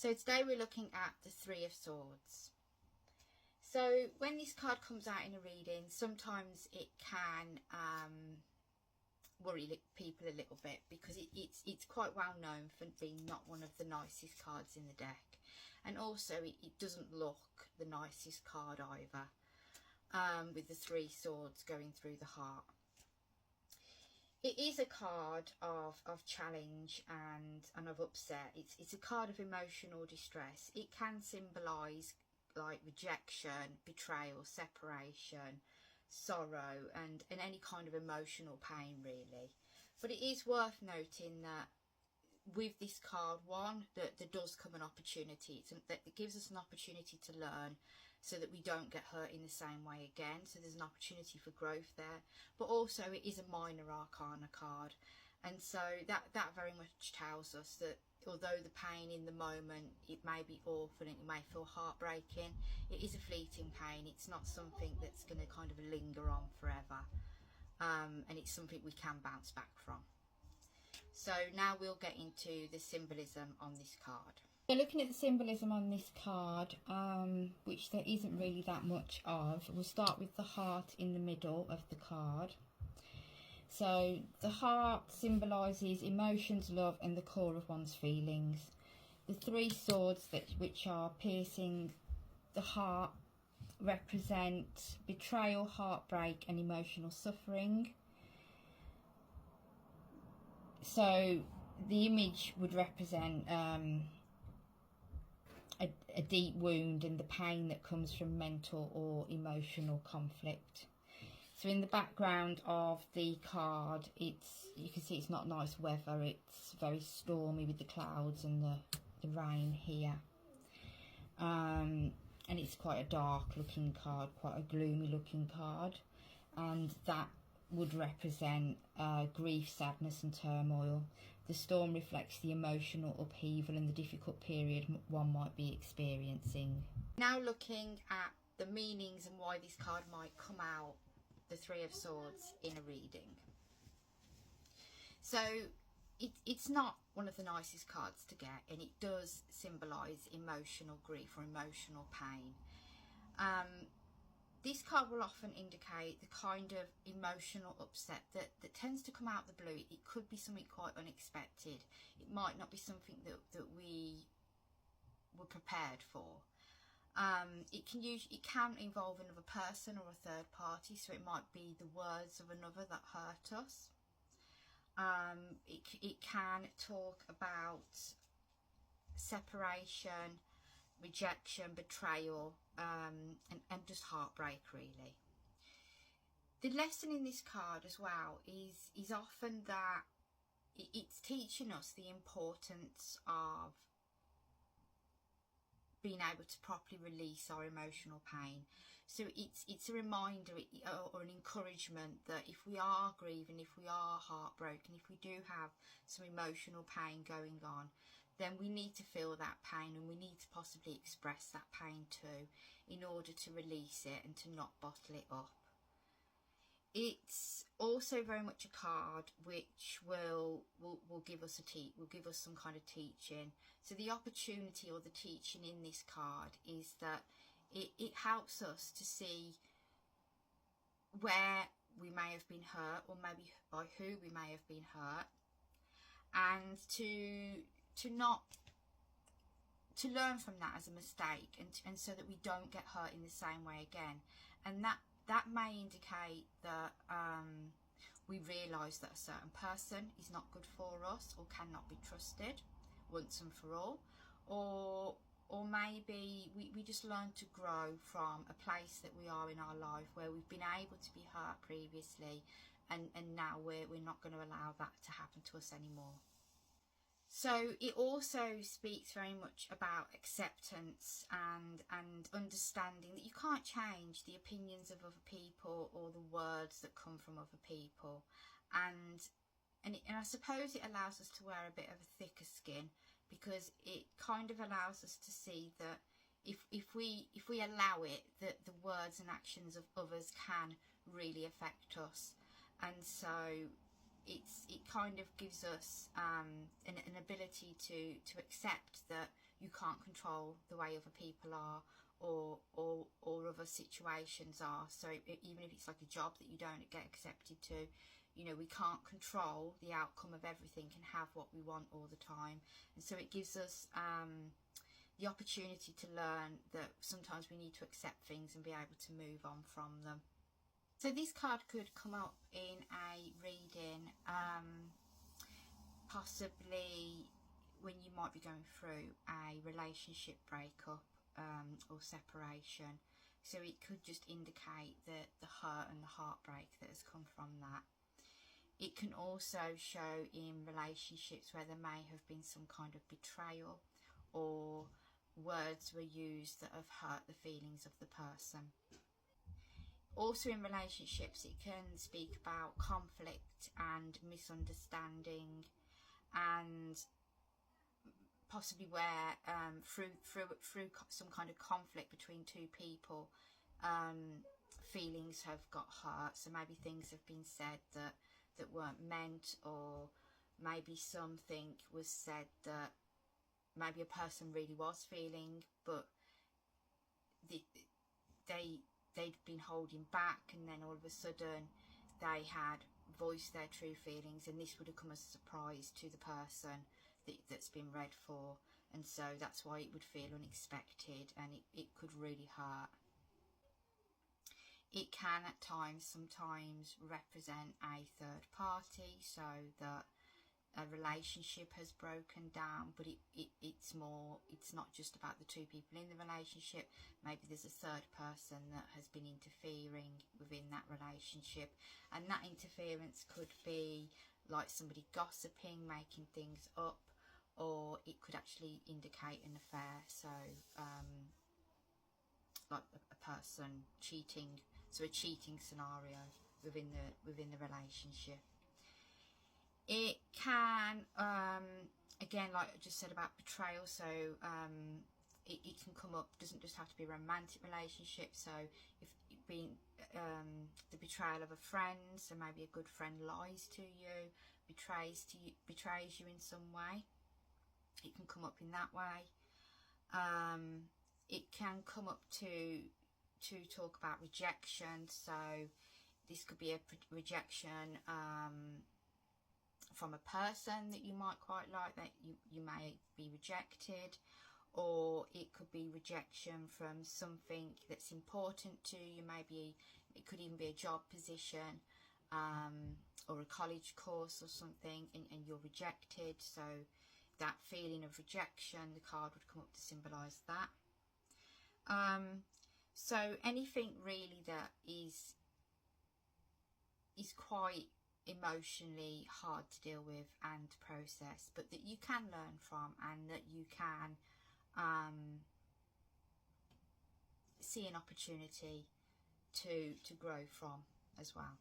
So today we're looking at the Three of Swords. So when this card comes out in a reading, sometimes it can worry people a little bit, because it's quite well known for being not one of the nicest cards in the deck, and also it doesn't look the nicest card either, with the Three Swords going through the heart. It is a card of challenge and of upset. It's a card of emotional distress. It can symbolise like rejection, betrayal, separation, sorrow, and any kind of emotional pain, really. But it is worth noting that with this card, one, that there does come an opportunity, that it gives us an opportunity to learn, so that we don't get hurt in the same way again. So there's an opportunity for growth there. But also it is a minor arcana card, and so that very much tells us that although the pain in the moment, it may be awful and it may feel heartbreaking, it is a fleeting pain. It's not something that's going to kind of linger on forever, and it's something we can bounce back from. So now we'll get into the symbolism on this card. So looking at the symbolism on this card, which there isn't really that much of, we'll start with the heart in the middle of the card. So the heart symbolises emotions, love, and the core of one's feelings. The Three Swords, which are piercing the heart, represent betrayal, heartbreak, and emotional suffering. So the image would represent a deep wound and the pain that comes from mental or emotional conflict. So in the background of the card, you can see it's not nice weather. It's very stormy with the clouds and the rain here. And it's quite a dark looking card, quite a gloomy looking card. And that would represent grief, sadness and turmoil. The storm reflects the emotional upheaval and the difficult period one might be experiencing. Now looking at the meanings and why this card might come out, the Three of Swords, in a reading. So it's not one of the nicest cards to get, and it does symbolise emotional grief or emotional pain. This card will often indicate the kind of emotional upset that tends to come out of the blue. It could be something quite unexpected. It might not be something that we were prepared for. It can involve another person or a third party, so it might be the words of another that hurt us. It can talk about separation, rejection, betrayal, and just heartbreak, really. The lesson in this card as well is often that it's teaching us the importance of being able to properly release our emotional pain. So it's a reminder or an encouragement that if we are grieving, if we are heartbroken, if we do have some emotional pain going on, then we need to feel that pain, and we need to possibly express that pain too, in order to release it and to not bottle it up. It's also very much a card which will give us will give us some kind of teaching. So the opportunity or the teaching in this card is that it helps us to see where we may have been hurt, or maybe by who we may have been hurt, and to learn from that as a mistake, and so that we don't get hurt in the same way again. And that may indicate that we realise that a certain person is not good for us or cannot be trusted once and for all, or maybe we just learn to grow from a place that we are in our life where we've been able to be hurt previously, and now we're not going to allow that to happen to us anymore. So it also speaks very much about acceptance and understanding that you can't change the opinions of other people or the words that come from other people, and I suppose it allows us to wear a bit of a thicker skin, because it kind of allows us to see that if we allow it, that the words and actions of others can really affect us. And so it kind of gives us an ability to accept that you can't control the way other people are, or other situations are. So even if it's like a job that you don't get accepted to, you know, we can't control the outcome of everything and have what we want all the time. And so it gives us the opportunity to learn that sometimes we need to accept things and be able to move on from them. So this card could come up in a reading, possibly when you might be going through a relationship breakup or separation. So it could just indicate the hurt and the heartbreak that has come from that. It can also show in relationships where there may have been some kind of betrayal, or words were used that have hurt the feelings of the person. Also in relationships, it can speak about conflict and misunderstanding, and possibly where through some kind of conflict between two people, feelings have got hurt. So maybe things have been said that weren't meant, or maybe something was said that maybe a person really was feeling, but they'd been holding back, and then all of a sudden they had voiced their true feelings, and this would have come as a surprise to the person that's been read for, and so that's why it would feel unexpected, and it could really hurt. It can at times sometimes represent a third party, so that a relationship has broken down, but it's not just about the two people in the relationship. Maybe there's a third person that has been interfering within that relationship, and that interference could be like somebody gossiping, making things up, or it could actually indicate an affair, so like a person cheating, so a cheating scenario within the relationship. It can, again, like I just said about betrayal, so it can come up, doesn't just have to be a romantic relationship. So if it being the betrayal of a friend, so maybe a good friend lies to you, betrays you in some way, it can come up in that way. It can come up to talk about rejection, so this could be a rejection from a person that you might quite like, that you may be rejected, or it could be rejection from something that's important to you. Maybe it could even be a job position, or a college course or something, and you're rejected. So that feeling of rejection, the card would come up to symbolise that. So anything really that is quite emotionally hard to deal with and process, but that you can learn from, and that you can see an opportunity to grow from as well.